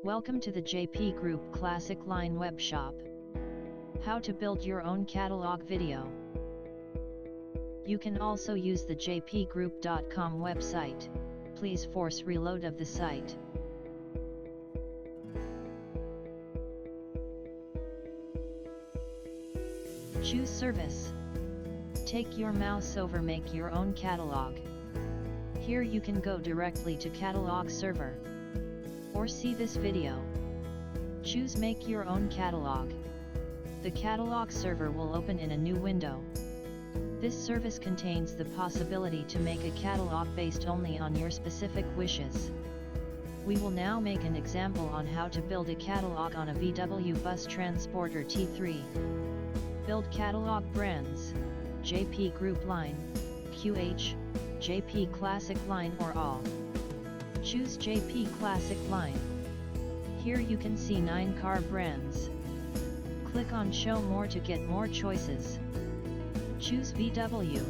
Welcome to the JP Group Classic Line web shop. How to build your own catalog video. You can also use the jpgroup.com website. Please force reload of the site. Choose service. Take your mouse over make your own catalog. Here you can go directly to catalog server. Or see this video. Choose make your own catalog. The catalog server will open in a new window. This service contains the possibility to make a catalog based only on your specific wishes. We will now make an example on how to build a catalog on a VW bus transporter T3. Build catalog brands, JP Group Line, QH, JP Classic Line or all. Choose JP Classic Line. Here you can see 9 car brands. Click on Show More to get more choices. Choose VW.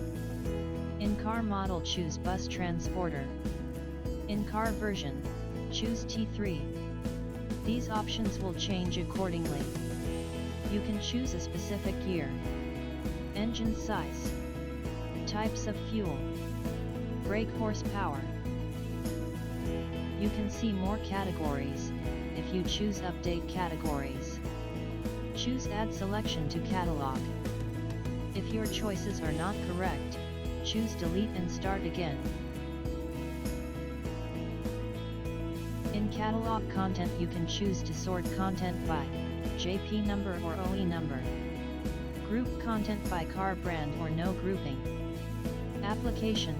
In car model choose bus transporter. In car version, choose T3. These options will change accordingly. You can choose a specific year, engine size, types of fuel, brake horsepower. You can see more categories, if you choose Update Categories. Choose Add Selection to Catalog. If your choices are not correct, choose Delete and Start again. In Catalog Content you can choose to sort content by JP number or OE number. Group content by car brand or no grouping. Application.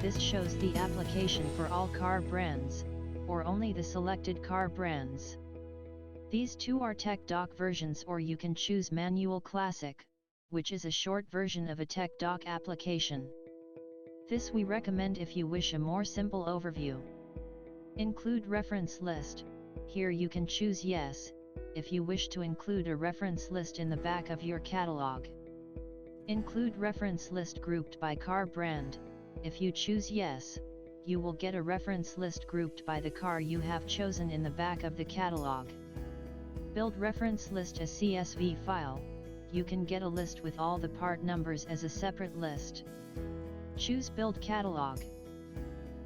This shows the application for all car brands, or only the selected car brands. These two are Tech Doc versions or you can choose Manual Classic, which is a short version of a Tech Doc application. This we recommend if you wish a more simple overview. Include reference list. Here you can choose yes, if you wish to include a reference list in the back of your catalog. Include reference list grouped by car brand. If you choose yes, you will get a reference list grouped by the car you have chosen in the back of the catalog. Build reference list as CSV file. You can get a list with all the part numbers as a separate list. Choose build catalog.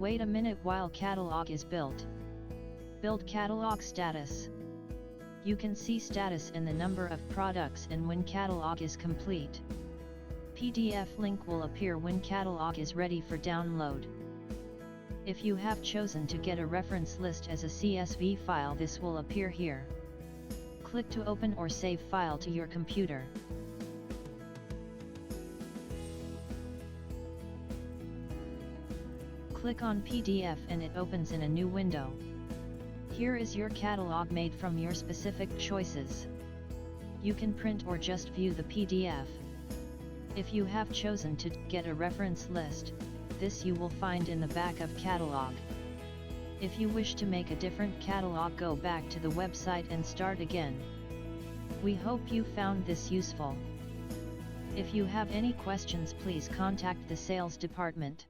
Wait a minute while catalog is built. Build catalog status. You can see status and the number of products and when catalog is complete. PDF link will appear when catalog is ready for download. If you have chosen to get a reference list as a CSV file, this will appear here. Click to open or save file to your computer. Click on PDF and it opens in a new window. Here is your catalog made from your specific choices. You can print or just view the PDF. If you have chosen to get a reference list, this you will find in the back of catalog. If you wish to make a different catalog, go back to the website and start again. We hope you found this useful. If you have any questions, please contact the sales department.